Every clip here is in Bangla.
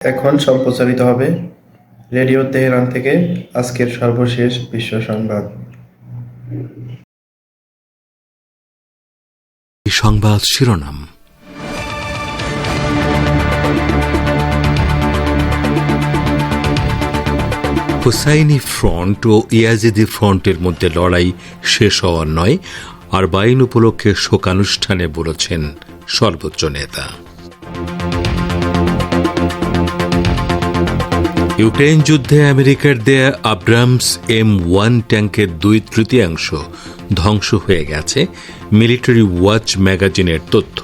এখন সম্প্রচারিত হবে রেডিও তেহরান থেকে আজকের সর্বশেষ বিশ্ব সংবাদ। সংবাদ শিরোনাম। হুসাইনি ফ্রন্ট ও ইয়াজিদি ফ্রন্টের মধ্যে লড়াই শেষ হওয়ার নয়, আর বাইন উপলক্ষে শোকানুষ্ঠানে বলেছেন সর্বোচ্চ নেতা। ইউক্রেন যুদ্ধে আমেরিকার দেয়া আব্রামস M1 ট্যাঙ্কের 2/3 ধ্বংস হয়ে গেছে, মিলিটারি ওয়াচ ম্যাগাজিনের তথ্য।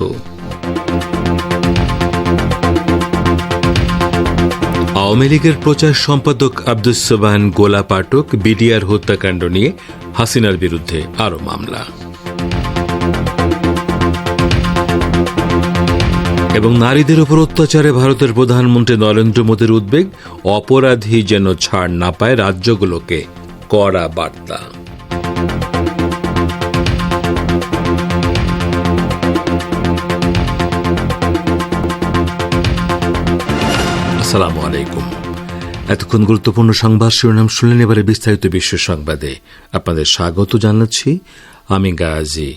আওয়ামী লীগের প্রচার সম্পাদক আব্দুস সোবহান গোলা পাঠক বিডিআর হত্যাকাণ্ড নিয়ে হাসিনার বিরুদ্ধে আরও মামলা। এবং নারীদের উপর অত্যাচারে ভারতের প্রধানমন্ত্রী নরেন্দ্র মোদীর উদ্বেগ, অপরাধী যেন ছাড় না পায়, রাজ্যগুলোকে কড়া বার্তা। আসসালামু আলাইকুম। এতক্ষণ গুরুত্বপূর্ণ সংবাদ শিরোনাম শুনলেন। এবারে বিস্তারিত বিশ্ব সংবাদে আপনাদের স্বাগত জানাচ্ছি। আমি গাজী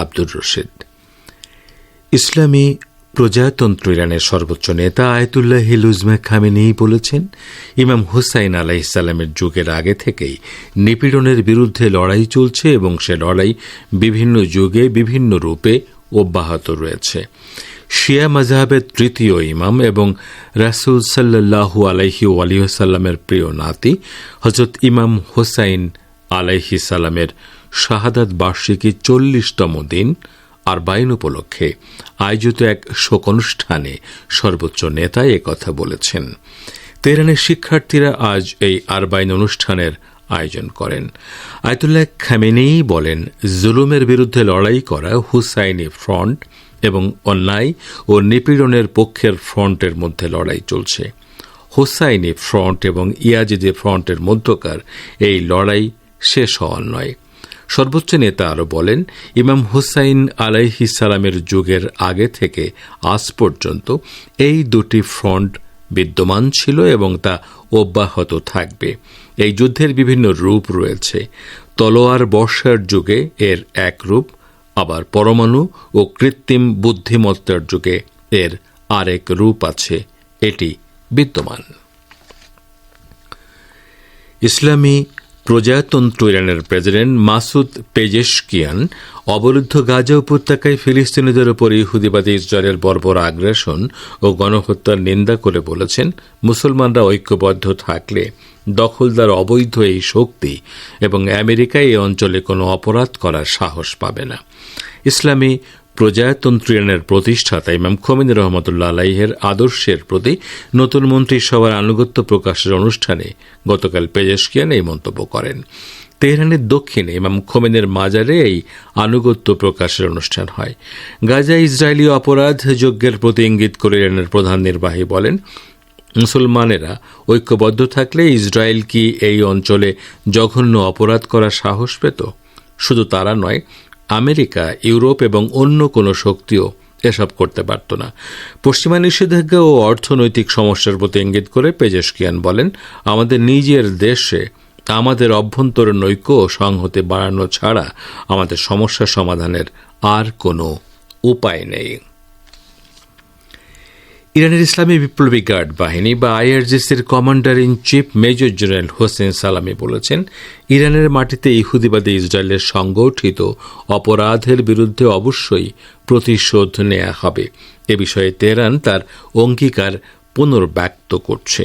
আব্দুর রশিদ। ইসলামী প্রজাতন্ত্র ইরানের সর্বোচ্চ নেতা আয়াতুল্লাহ হিলুজমা খামেনি বলেছেন, ইমাম হুসাইন আলাইহিস সালামের যুগের আগে থেকেই নিপীড়নের বিরুদ্ধে লড়াই চলছে এবং সে লড়াই বিভিন্ন যুগে বিভিন্ন রূপে অব্যাহত রয়েছে। শিয়া মাযহাবের তৃতীয় ইমাম এবং রাসূল সাল্লাল্লাহু আলাইহি ওয়াসাল্লামের প্রিয় নাতি হযরত ইমাম হুসাইন আলাইহিস সালামের শাহাদাত বার্ষিকী 40তম দিন আরবাইন উপলক্ষে আয়োজিত এক শোকানুষ্ঠানে সর্বোচ্চ নেতা একথা বলেছেন। তেহরানের শিক্ষার্থীরা আজ এই আরবাইন অনুষ্ঠানের আয়োজন করেন। আয়াতুল্লাহ খামেনি বলেন, জুলুমের বিরুদ্ধে লড়াই করা হুসাইনি ফ্রন্ট এবং অন্যায় ও নিপীড়নের পক্ষের ফ্রন্টের মধ্যে লড়াই চলছে। হুসাইনি ফ্রন্ট এবং ইয়াজিদি ফ্রন্টের মধ্যকার এই লড়াই শেষ হওয়ার নয়। সর্বোচ্চ নেতা আরও বলেন, ইমাম হুসাইন আলাইহিস সালামের যুগের আগে থেকে আজ পর্যন্ত এই দুটি ফ্রন্ট বিদ্যমান ছিল এবং তা অব্যাহত থাকবে। এই যুদ্ধের বিভিন্ন রূপ রয়েছে। তলোয়ার বর্ষার যুগে এর এক রূপ, আবার পরমাণু ও কৃত্রিম বুদ্ধিমত্তার যুগে এর আরেক রূপ আছে। এটি বিদ্যমান। ইসলামী প্রজাতন্ত্র ইরানের প্রেসিডেন্ট মাসুদ পেজেশকিয়ান অবরুদ্ধ গাজা উপত্যকায় ফিলিস্তিনিদের উপর ইহুদিবাদী ইসরায়েলের বর্বর আগ্রাসন ও গণহত্যার নিন্দা করে বলেছেন, মুসলমানরা ঐক্যবদ্ধ থাকলে দখলদার অবৈধ এই শক্তি এবং আমেরিকা এই অঞ্চলে কোনো অপরাধ করার সাহস পাবে না। ইসলামী প্রজাতন্ত্র ইরানের প্রতিষ্ঠাতা ইমাম খোমেনি রহমতুল্লাহ আলাইহের আদর্শের প্রতি নতুন মন্ত্রিসভার আনুগত্য প্রকাশের অনুষ্ঠানে গতকাল পেজেশকিয়ান এই মন্তব্য করেন। তেহরানের দক্ষিণে ইমাম খোমেনির মাজারে এই আনুগত্য প্রকাশের অনুষ্ঠান হয়। গাজায় ইসরায়েলি অপরাধ যজ্ঞের প্রতি ইঙ্গিত করে ইরানের প্রধান নির্বাহী বলেন, মুসলমানেরা ঐক্যবদ্ধ থাকলে ইসরায়েল কি এই অঞ্চলে জঘন্য অপরাধ করার সাহস পেত? শুধু তারা নয়, আমেরিকা, ইউরোপ এবং অন্য কোনো শক্তিও এসব করতে পারত না। পশ্চিমা নিষেধাজ্ঞা ও অর্থনৈতিক সমস্যার প্রতি ইঙ্গিত করে পেজেশকিয়ান বলেন, আমাদের নিজের দেশে আমাদের অভ্যন্তরীণ ঐক্য ও সংহতি বাড়ানো ছাড়া আমাদের সমস্যা সমাধানের আর কোনো উপায় নেই। ইরানের ইসলামী বিপ্লবী গার্ড বাহিনী বা IRGCর commander in chief major general Hossein Salami বলেছেন, ইরানের মাটিতে ইহুদিবাদী ইসরায়েলের সংগঠিত অপরাধের বিরুদ্ধে অবশ্যই প্রতিশোধ নেওয়া হবে। এ বিষয়ে তেহরান তার অঙ্গীকার পুনর্ব্যক্ত করছে।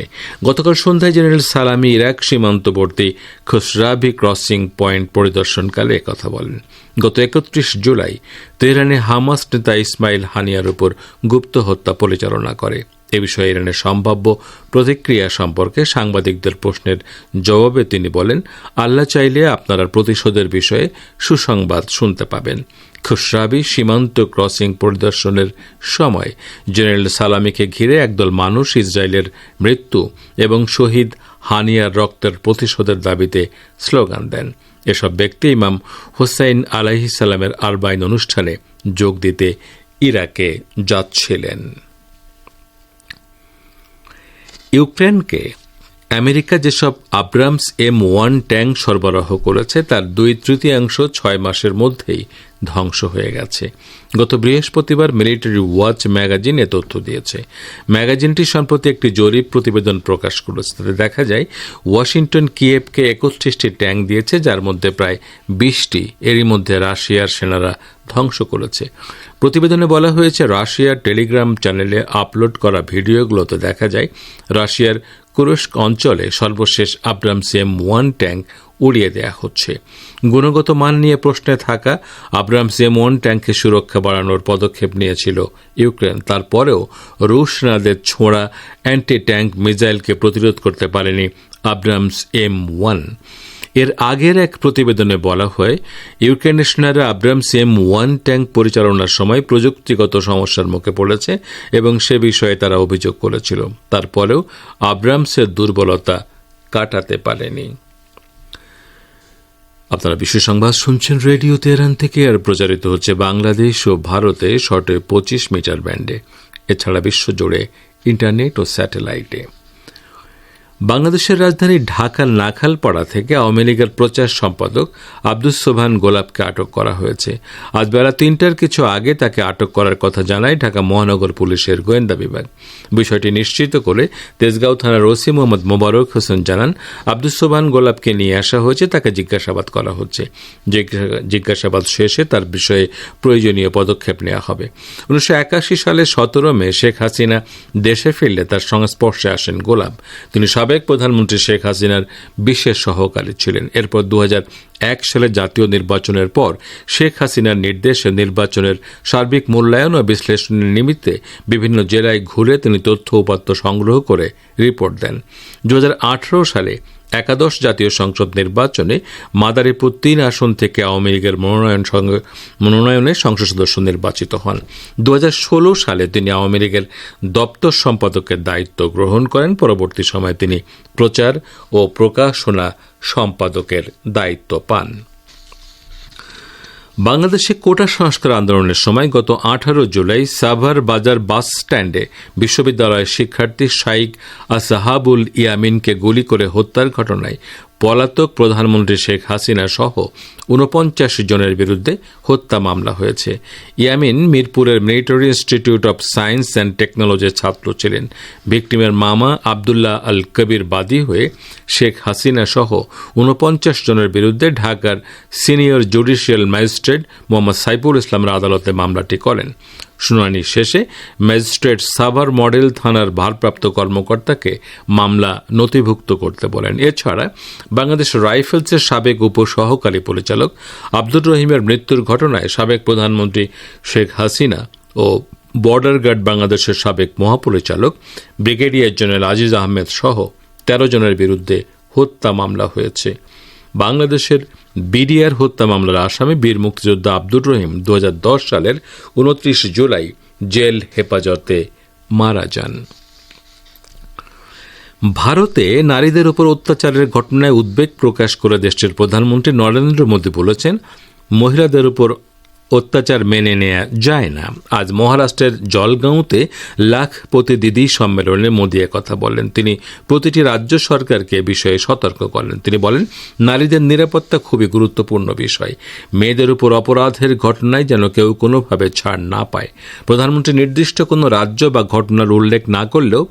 গতকাল সন্ধ্যায় জেনারেল সালামি ইরাক সীমান্তবর্তী খুসরাভি ক্রসিং পয়েন্ট পরিদর্শনকালে একথা বলেন। গত 31 জুলাই তেহরানে হামাস নেতা ইসমাইল হানিয়ার উপর গুপ্ত হত্যা পরিচালনা করে। এ বিষয়ে ইরানের সম্ভাব্য প্রতিক্রিয়া সম্পর্কে সাংবাদিকদের প্রশ্নের জবাবে তিনি বলেন, আল্লাহ চাইলে আপনারা প্রতিশোধের বিষয়ে সুসংবাদ শুনতে পাবেন। খুসরাভি সীমান্ত ক্রসিং পরিদর্শনের সময় জেনারেল সালামিকে ঘিরে একদল মানুষ ইসরায়েলের মৃত্যু এবং শহীদ হানিয়ার রক্তের প্রতিশোধের দাবিতে স্লোগান দেন। এসব ব্যক্তি ইমাম হুসাইন আলাইহিস সালামের আরবাইন অনুষ্ঠানে যোগ দিতে ইরাকে যাচ্ছিলেন। ইউক্রেনকে আমেরিকা যেসব আব্রামস M1 ট্যাঙ্ক সরবরাহ করেছে তার 2/3 6 মাসের মধ্যেই ধ্বংস হয়ে গেছে। গত বৃহস্পতিবার মিলিটারি ওয়াচ ম্যাগাজিন এ তথ্য দিয়েছে। ম্যাগাজিনটি সম্প্রতি একটি জরিপ প্রতিবেদন প্রকাশ করেছে। তাতে দেখা যায় ওয়াশিংটন কিয়েভকে 31টি ট্যাঙ্ক দিয়েছে, যার মধ্যে প্রায় 20টি এরই মধ্যে রাশিয়ার সেনারা ধ্বংস করেছে। প্রতিবেদনে বলা হয়েছে, রাশিয়ার টেলিগ্রাম চ্যানেলে আপলোড করা ভিডিওগুলোতে দেখা যায় রাশিয়ার কুরস্ক অঞ্চলে সর্বশেষ আব্রামস M1 ট্যাঙ্ক উড়িয়ে দেয়া হচ্ছে। গুণগত মান নিয়ে প্রশ্নে থাকা আব্রামস M1 ট্যাঙ্কের সুরক্ষা বাড়ানোর পদক্ষেপ নিয়েছিল ইউক্রেন। তারপরেও রুশ সেনাদের ছোঁড়া অ্যান্টি ট্যাঙ্ক মিসাইলকে প্রতিরোধ করতে পারেনি আব্রামস M1। এর আগের এক প্রতিবেদনে বলা হয়, ইউক্রেনের সেনারা আব্রামস M1 ট্যাঙ্ক পরিচালনার সময় প্রযুক্তিগত সমস্যার মুখে পড়েছে এবং সে বিষয়ে তারা অভিযোগ করেছিল। তারপরেও আব্রামসের দুর্বলতা কাটাতে পারেনি। আপনারা বিশ্ব সংবাদ শুনছেন রেডিও তেহরান থেকে, আর প্রচারিত হচ্ছে বাংলাদেশ ও ভারতে শর্টে 25 মিটার ব্যান্ডে, এছাড়া বিশ্বজুড়ে ইন্টারনেট ও স্যাটেলাইটে। বাংলাদেশের রাজধানী ঢাকার নাখালপাড়া থেকে আওয়ামী লীগের প্রচার সম্পাদক আব্দুস সোবহান গোলাপকে আটক করা হয়েছে। আজ বেলা 3টার কিছু আগে তাকে আটক করার কথা জানায় ঢাকা মহানগর পুলিশের গোয়েন্দা বিভাগ। বিষয়টি নিশ্চিত করে তেজগাঁও থানার ওসি মোহাম্মদ মোবারক হোসেন জানান, আব্দুস সোবহান গোলাপকে নিয়ে আসা হয়েছে, তাকে জিজ্ঞাসাবাদ করা হচ্ছে। জিজ্ঞাসাবাদ শেষে তার বিষয়ে প্রয়োজনীয় পদক্ষেপ নেওয়া হবে। 1981 সালে 17 মে শেখ হাসিনা দেশে ফিরলে তার সংস্পর্শে আসেন গোলাপ। তিনি সাবেক প্রধানমন্ত্রী শেখ হাসিনার বিশেষ সহকারী ছিলেন। এরপর 2001 সালে জাতীয় নির্বাচনের পর শেখ হাসিনার নির্দেশে নির্বাচনের সার্বিক মূল্যায়ন ও বিশ্লেষণের নিমিত্তে বিভিন্ন জেলায় ঘুরে তিনি তথ্য উপাত্ত সংগ্রহ করে রিপোর্ট দেন। 2018 সালে একাদশ জাতীয় সংসদ নির্বাচনে মাদারীপুর 3 আসন থেকে আওয়ামী লীগের মনোনয়নে সংসদ সদস্য নির্বাচিত হন। 2016 সালে তিনি আওয়ামী লীগের দপ্তর সম্পাদকের দায়িত্ব গ্রহণ করেন। পরবর্তী সময়ে তিনি প্রচার ও প্রকাশনা সম্পাদকের দায়িত্ব পান। বাংলাদেশে কোটা সংস্কার আন্দোলনের সময় গত 18 জুলাই সাভার বাজার বাস স্ট্যান্ডে বিশ্ববিদ্যালয়ের শিক্ষার্থী শাইখ আসাহাবুল ইয়ামিনকে গুলি করে হত্যার ঘটনায় পলাতক প্রধানমন্ত্রী শেখ হাসিনা সহ 49 জনের বিরুদ্ধে হত্যা মামলা হয়েছে। ইয়ামিন মিরপুরের military institute of science and টেকনোলজির ছাত্র ছিলেন। ভিকটিমের মামা আবদুল্লাহ আল কবির বাদী হয়ে শেখ হাসিনা সহ 49 জনের বিরুদ্ধে ঢাকার senior judicial magistrate Mohammad Saiful ইসলামের আদালতে মামলাটি করেন। শুনানি শেষে ম্যাজিস্ট্রেট সাভার মডেল থানার ভারপ্রাপ্ত কর্মকর্তাকে মামলা নথিভুক্ত করতে বলেন। এছাড়া বাংলাদেশ রাইফেলসের সাবেক উপসহকারী পরিচালক আব্দুর রহিমের মৃত্যুর ঘটনায় সাবেক প্রধানমন্ত্রী শেখ হাসিনা ও বর্ডার গার্ড বাংলাদেশের সাবেক মহাপরিচালক ব্রিগেডিয়ার জেনারেল আজিজ আহমেদ সহ 13 জনের বিরুদ্ধে হত্যা মামলা হয়েছে। বাংলাদেশের বিডিআর হত্যা মামলার আসামি বীর মুক্তিযোদ্ধা আব্দুর রহিম 2010 সালের 29 জুলাই জেল হেফাজতে মারা যান। ভারতে নারীদের উপর অত্যাচারের ঘটনায় উদ্বেগ প্রকাশ করে দেশটির প্রধানমন্ত্রী নরেন্দ্র মোদী বলেছেন, মহিলাদের উপর অত্যাচার মেনে নেওয়া যায় না। আজ মহারাষ্ট্রের জলগাঁওতে লাখপতি দিদি সম্মেলনে মোদী কথা বলেন। তিনি প্রতিটি রাজ্য সরকারকে এ বিষয়ে সতর্ক করেন। তিনি বলেন, নারীদের নিরাপত্তা খুবই গুরুত্বপূর্ণ বিষয়। মেয়েদের উপর অপরাধের ঘটনায় যেন কেউ কোনোভাবে ছাড় না পায়। প্রধানমন্ত্রী নির্দিষ্ট কোনো রাজ্য বা ঘটনার উল্লেখ না করলেও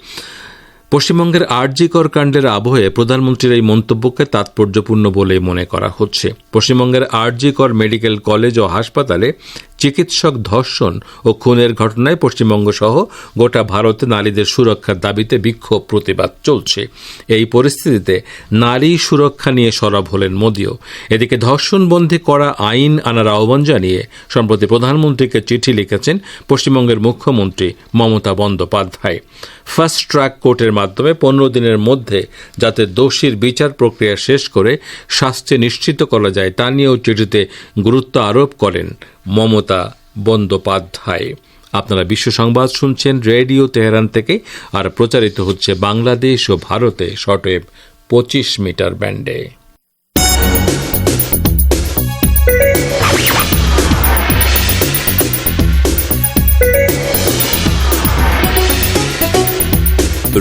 পশ্চিমবঙ্গের আরজিকর কাণ্ডের আবহে প্রধানমন্ত্রীর এই মন্তব্যকে তাৎপর্যপূর্ণ বলে মনে করা হচ্ছে। পশ্চিমবঙ্গের আরজিকর মেডিকেল কলেজ ও হাসপাতালে চিকিৎসক ধর্ষণ ও খুনের ঘটনায় পশ্চিমবঙ্গ সহ গোটা ভারতে নারীদের সুরক্ষার দাবিতে বিক্ষোভ প্রতিবাদ চলছে। এই পরিস্থিতিতে নারী সুরক্ষা নিয়ে সরব হলেন মোদীও। এদিকে ধর্ষণবন্ধী করা আইন আনার আহ্বান জানিয়ে সম্প্রতি প্রধানমন্ত্রীকে চিঠি লিখেছেন পশ্চিমবঙ্গের মুখ্যমন্ত্রী মমতা বন্দ্যোপাধ্যায়। ফাস্ট ট্র্যাক কোর্টের মাধ্যমে 15 দিনের মধ্যে যাতে দোষীর বিচার প্রক্রিয়া শেষ করে শাস্তি নিশ্চিত করা যায় তা নিয়েও চিঠিতে গুরুত্ব আরোপ করেন মমতা বন্দ্যোপাধ্যায়। আপনারা বিশ্ব সংবাদ শুনছেন রেডিও তেহরান থেকে, আর প্রচারিত হচ্ছে বাংলাদেশ ও ভারতে শর্টওয়েভ 25 মিটার ব্যান্ডে।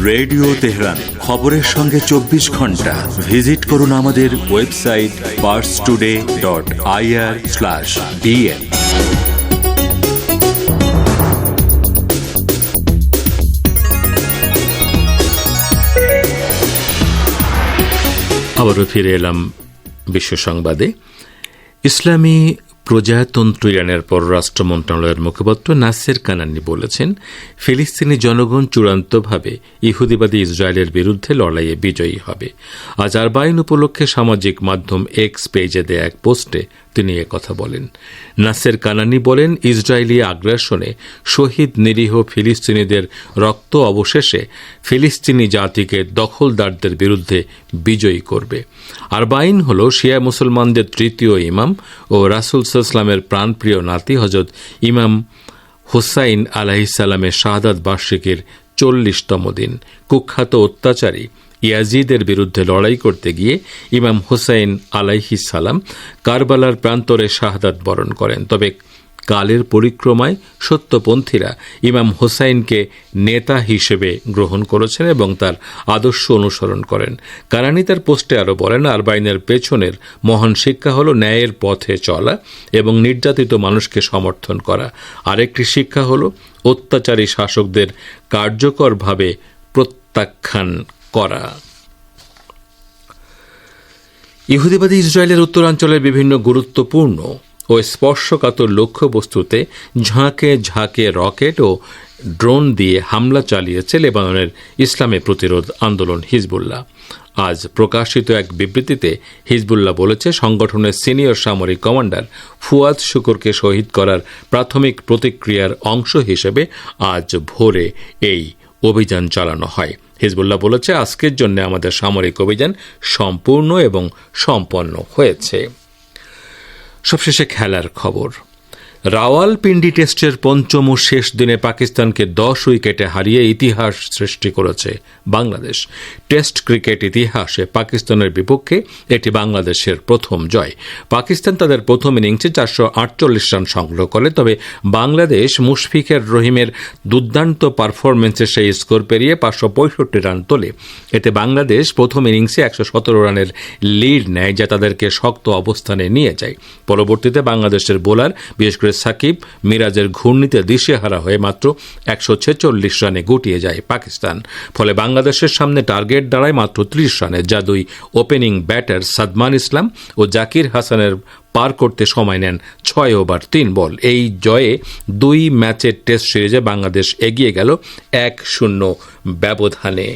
রেডিও তেহরান, খবরের সঙ্গে 24 ঘন্টা। ভিজিট করুন আমাদের ওয়েবসাইট parstoday.ir/dn। আবারও ফিরে এলাম বিশ্ব সংবাদে। ইসলামী প্রজাতন্ত্র ইরানের পররাষ্ট্র মন্ত্রণালয়ের মুখপাত্র নাসের কানানি বলেছেন, ফিলিস্তিনি জনগণ চূড়ান্তভাবে ইহুদিবাদী ইসরায়েলের বিরুদ্ধে লড়াইয়ে বিজয়ী হবে। আজ আরবাইন উপলক্ষে সামাজিক মাধ্যম এক্স পেজে দেয়া এক পোস্টে তিনি কথা বলেন। নাসের কানানি বলেন, ইসরায়েলি আগ্রাসনে শহীদ নিরীহ ফিলিস্তিনিদের রক্ত অবশেষে ফিলিস্তিনি জাতিকে দখলদারদের বিরুদ্ধে বিজয়ী করবে। আরবাইন হল শিয়া মুসলমানদের তৃতীয় ইমাম ও রাসূল সাল্লাল্লাহু প্রাণপ্রিয় নাতি হযরত ইমাম হুসাইন আলাইহিসসালামের শাহাদাত বার্ষিকীর 40তম দিন। কুখ্যাত অত্যাচারী ইয়াজিদের বিরুদ্ধে লড়াই করতে গিয়ে ইমাম হুসাইন আলাইহিসসালাম কারবালার প্রান্তরে শাহাদাত বরণ করেন। তবে কালের পরিক্রমায় সত্যপন্থীরা ইমাম হুসাইনকে নেতা হিসেবে গ্রহণ করেছেন এবং তার আদর্শ অনুসরণ করেন। কারানি তার পোস্টে আরও বলেন, আরবাইনের পেছনের মহান শিক্ষা হল ন্যায়ের পথে চলা এবং নির্যাতিত মানুষকে সমর্থন করা। আরেকটি শিক্ষা হল অত্যাচারী শাসকদের কার্যকরভাবে প্রত্যাখ্যান করা। ইহুদিবাদী ইসরায়েলের উত্তরাঞ্চলের বিভিন্ন গুরুত্বপূর্ণ ও স্পর্শকাতর লক্ষ্যবস্তুতে ঝাঁকে ঝাঁকে রকেট ও ড্রোন দিয়ে হামলা চালিয়েছে লেবাননের ইসলামী প্রতিরোধ আন্দোলন হিজবুল্লাহ। আজ প্রকাশিত এক বিবৃতিতে হিজবুল্লাহ বলেছে, সংগঠনের সিনিয়র সামরিক কমান্ডার ফুয়াদ শুকুরকে শহীদ করার প্রাথমিক প্রতিক্রিয়ার অংশ হিসেবে আজ ভোরে এই অভিযান চালানো হয়। হিজবুল্লাহ বলেছে, আজকের জন্য আমাদের সামরিক অভিযান সম্পূর্ণ এবং সম্পন্ন হয়েছে। সবশেষে খেলার খবর। রাওয়ালপিন্ডি টেস্টের পঞ্চম ও শেষ দিনে পাকিস্তানকে 10 উইকেটে হারিয়ে ইতিহাস সৃষ্টি করেছে বাংলাদেশ। টেস্ট ক্রিকেট ইতিহাসে পাকিস্তানের বিপক্ষে এটি বাংলাদেশের প্রথম জয়। পাকিস্তান তাদের প্রথম ইনিংসে 448 রান সংগ্রহ করে, তবে বাংলাদেশ মুশফিকুর রহিমের দুর্দান্ত পারফরম্যান্সে সেই স্কোর পেরিয়ে 565 রান তোলে। এতে বাংলাদেশ প্রথম ইনিংসে 117 রানের লিড নেয়, যা তাদেরকে শক্ত অবস্থানে নিয়ে যায়। পরবর্তীতে বাংলাদেশের বোলার, বিশেষ করে সাকিব মিরাজের ঘূর্ণিতে দিশেহারা হয়ে মাত্র 146 রানে গুটিয়ে যায় পাকিস্তান। ফলে বাংলাদেশের সামনে টার্গেট দাঁড়ায় মাত্র 30 রানে, যা দুই ওপেনিং ব্যাটার সাদমান ইসলাম ও জাকির হাসানের পার করতে সময় নেন 6 ওভার 3 বল। এই জয়ে 2 ম্যাচের টেস্ট সিরিজে বাংলাদেশ এগিয়ে গেল 1-0 ব্যবধানে।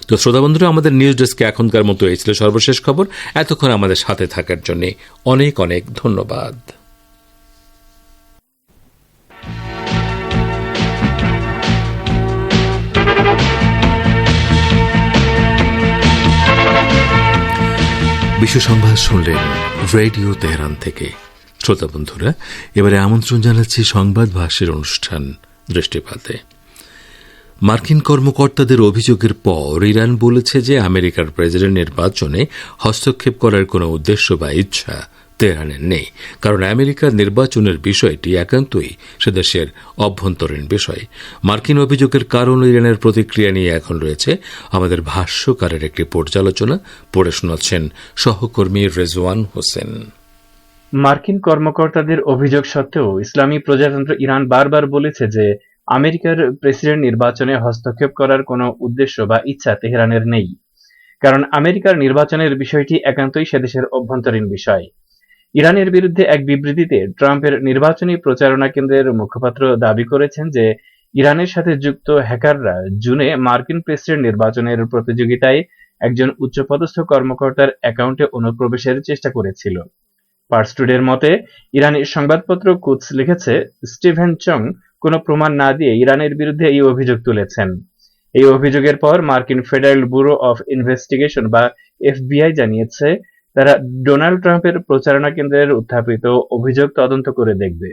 তো শ্রোতা বন্ধুরা, আমাদের নিউজ ডেস্কে এখনকার মতো এই ছিল সর্বশেষ খবর। এতক্ষণ আমাদের সাথে থাকার জন্য অনেক অনেক ধন্যবাদ। বিশ্ব সংবাদ শুনলেন রেডিও তেহরান থেকে। শ্রোতা বন্ধুরা, এবারে আমন্ত্রণ জানাচ্ছি সংবাদ ভাষ্যের অনুষ্ঠান দৃষ্টিপাতে। মার্কিন কর্মকর্তাদের অভিযোগের পর ইরান বলেছে যে আমেরিকার প্রেসিডেন্ট নির্বাচনে হস্তক্ষেপ করার কোনো উদ্দেশ্য বা ইচ্ছা তেহরানের নেই, কারণ আমেরিকার নির্বাচনের বিষয়টি একান্তই সে দেশের অভ্যন্তরীণ বিষয়। মার্কিন অভিযোগের কারণ ইরানের প্রতিক্রিয়া নিয়ে এখন রয়েছে আমাদের ভাষ্যকারের একটি পর্যালোচনা। পড়ে শোনাচ্ছেন সহকর্মী রেজওয়ান হোসেন। মার্কিন কর্মকর্তাদের অভিযোগ সত্ত্বেও ইসলামী প্রজাতন্ত্র ইরান বারবার বলেছে যে আমেরিকার প্রেসিডেন্ট নির্বাচনে হস্তক্ষেপ করার কোনো উদ্দেশ্য বা ইচ্ছা তেহরানের নেই, কারণ আমেরিকার নির্বাচনের বিষয়টি একান্তই সেদেশের অভ্যন্তরীণ বিষয়। ইরানের বিরুদ্ধে এক বিবৃতিতে ট্রাম্পের নির্বাচনী প্রচারণা কেন্দ্রের মুখপাত্র দাবি করেছেন যে ইরানের সাথে যুক্ত হ্যাকাররা জুনে মার্কিন প্রেসিডেন্ট নির্বাচনের প্রতিযোগিতায় একজন উচ্চপদস্থ কর্মকর্তার অ্যাকাউন্টে অনুপ্রবেশের চেষ্টা করেছিল। পার্স টুডের মতে, ইরানি সংবাদপত্র কুদস লিখেছে, স্টিভেন চং কোনো প্রমাণ না দিয়ে ইরানের বিরুদ্ধে এই অভিযোগ তুলেছেন। এই অভিযোগের পর মার্কিন ফেডারেল ব্যুরো অফ ইনভেস্টিগেশন বা এফবিআই জানিয়েছে তারা ডোনাল্ড ট্রাম্পের প্রচারণা কেন্দ্রের উত্থাপিত অভিযোগ তদন্ত করে দেখবে।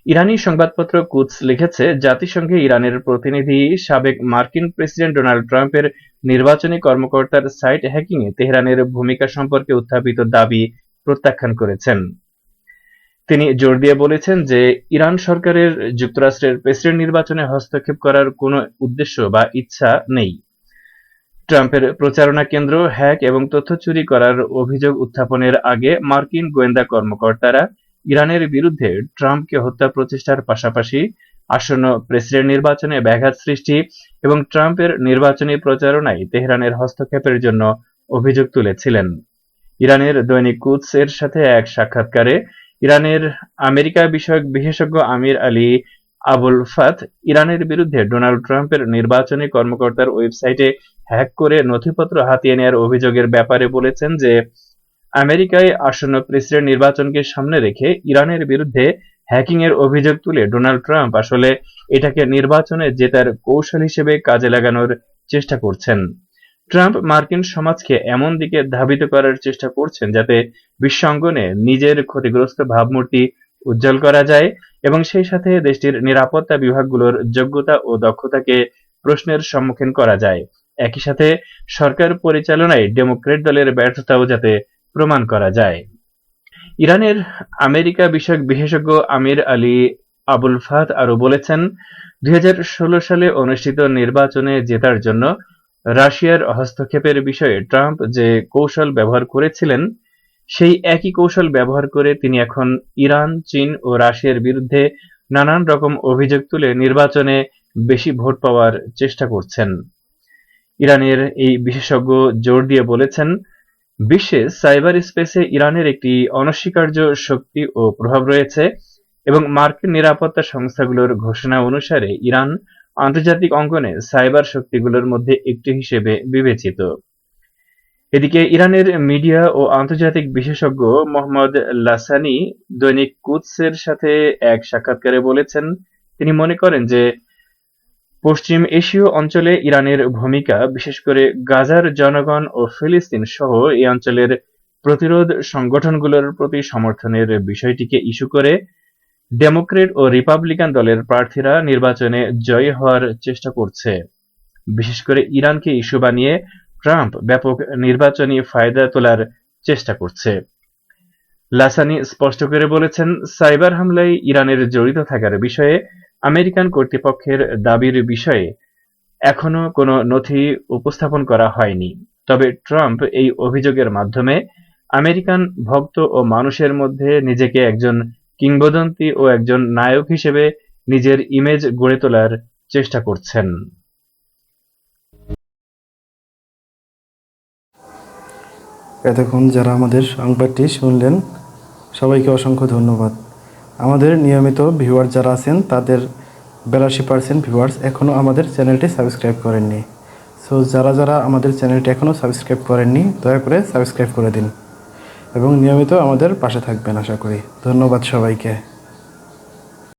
ইরানি সংবাদপত্র কুদস লিখেছে, জাতিসংঘে ইরানের প্রতিনিধি সাবেক মার্কিন প্রেসিডেন্ট ডোনাল্ড ট্রাম্পের নির্বাচনী কর্মকর্তার সাইট হ্যাকিংয়ে তেহরানের ভূমিকা সম্পর্কে উত্থাপিত দাবি প্রত্যাখ্যান করেছেন। তিনি জোর দিয়ে বলেছেন যে ইরান সরকারের যুক্তরাষ্ট্রের প্রেসিডেন্ট নির্বাচনে হস্তক্ষেপ করার কোনো উদ্দেশ্য বা ইচ্ছা নেই। ট্রাম্পের প্রচারণা কেন্দ্র হ্যাক এবং তথ্য চুরি করার অভিযোগ উত্থাপনের আগে মার্কিন গোয়েন্দা কর্মকর্তারা ইরানের বিরুদ্ধে ট্রাম্পকে হত্যা প্রচেষ্টার পাশাপাশি আসন্ন প্রেসিডেন্ট নির্বাচনে ব্যাঘাত সৃষ্টি এবং ট্রাম্পের নির্বাচনী প্রচারণায় তেহরানের হস্তক্ষেপের জন্য অভিযোগ তুলেছিলেন। ইরানের দৈনিক কুদস এর সাথে এক সাক্ষাৎকারে ইরানের আমেরিকা বিষয়ক বিশেষজ্ঞ আমির আলী আবুল ফাত ইরানের বিরুদ্ধে ডোনাল্ড ট্রাম্পের নির্বাচনী কর্মকর্তার ওয়েবসাইটে হ্যাক করে নথিপত্র হাতিয়ে নেওয়ার অভিযোগের ব্যাপারে বলেছেন যে আমেরিকায় আসন্ন প্রেসিডেন্ট নির্বাচনকে সামনে রেখে ইরানের বিরুদ্ধে হ্যাকিং এর অভিযোগ তুলে ডোনাল্ড ট্রাম্প আসলে এটাকে নির্বাচনে জেতার কৌশল হিসেবে কাজে লাগানোর চেষ্টা করছেন। ট্রাম্প মার্কিন সমাজকে এমন দিকে ধাবিত করার চেষ্টা করছেন যাতে বিশ্ব অঙ্গনে নিজের ক্ষতিগ্রস্ত ভাবমূর্তি উজ্জ্বল করা যায় এবং সেই সাথে দেশটির নিরাপত্তা বিভাগগুলোর যোগ্যতা ও দক্ষতাকে প্রশ্নের সম্মুখীন করা যায়। একই সাথে সরকার পরিচালনায় ডেমোক্রেট দলের ব্যর্থতাও যাতে প্রমাণ করা যায়। ইরানের আমেরিকা বিষয়ক বিশেষজ্ঞ আমির আলী আবুল ফাত আরো বলেছেন, 2016 সালে অনুষ্ঠিত নির্বাচনে জেতার জন্য রাশিয়ার হস্তক্ষেপের বিষয়ে ট্রাম্প যে কৌশল ব্যবহার করেছিলেন সেই একই কৌশল ব্যবহার করে তিনি এখন ইরান, চীন ও রাশিয়ার বিরুদ্ধে নানান রকম অভিযোগ তুলে নির্বাচনে বেশি ভোট পাওয়ার চেষ্টা করছেন। ইরানের এই বিশেষজ্ঞ জোর দিয়ে বলেছেন, বিশ্বে সাইবার স্পেসে ইরানের একটি অনস্বীকার্য শক্তি ও প্রভাব রয়েছে এবং মার্কিন নিরাপত্তা সংস্থাগুলোর ঘোষণা অনুসারে ইরান আন্তর্জাতিক অঙ্গনে সাইবার শক্তিগুলোর মধ্যে একটি হিসেবে বিবেচিত। এদিকে ইরানের মিডিয়া ও আন্তর্জাতিক বিশেষজ্ঞ মোহাম্মদ লাসানি দৈনিক কুদসের সাথে এক সাক্ষাৎকারে বলেছেন, তিনি মনে করেন যে পশ্চিম এশীয় অঞ্চলে ইরানের ভূমিকা, বিশেষ করে গাজার জনগণ ও ফিলিস্তিন সহ এই অঞ্চলের প্রতিরোধ সংগঠনগুলোর প্রতি সমর্থনের বিষয়টিকে ইস্যু করে ডেমোক্রেট ও রিপাবলিকান দলের প্রার্থীরা নির্বাচনে জয়ী হওয়ার চেষ্টা করছে। বিশেষ করে ইরানকে ইস্যু বানিয়ে ট্রাম্প ব্যাপক নির্বাচনী ফায়দা তোলার চেষ্টা করছে। লাসানি স্পষ্ট করে বলেছেন, সাইবার হামলায় ইরানের জড়িত থাকার বিষয়ে আমেরিকান কর্তৃপক্ষের দাবির বিষয়ে এখনো কোনো নথি উপস্থাপন করা হয়নি। তবে ট্রাম্প এই অভিযোগের মাধ্যমে আমেরিকান ভক্ত ও মানুষের মধ্যে নিজেকে একজন কিংবদন্তি ও একজন নায়ক হিসেবে নিজের ইমেজ গড়ে তোলার চেষ্টা করছেন। এতক্ষণ যারা আমাদের সংবাদটি শুনলেন সবাইকে অসংখ্য ধন্যবাদ। আমাদের নিয়মিত ভিউয়ার যারা আছেন তাদের 82% ভিউয়ার্স এখনও আমাদের চ্যানেলটি সাবস্ক্রাইব করেননি। সো যারা আমাদের চ্যানেলটি এখনও সাবস্ক্রাইব করেননি দয়া করে সাবস্ক্রাইব করে দিন এবং নিয়মিত আমাদের পাশে থাকবেন আশা করি। ধন্যবাদ সবাইকে।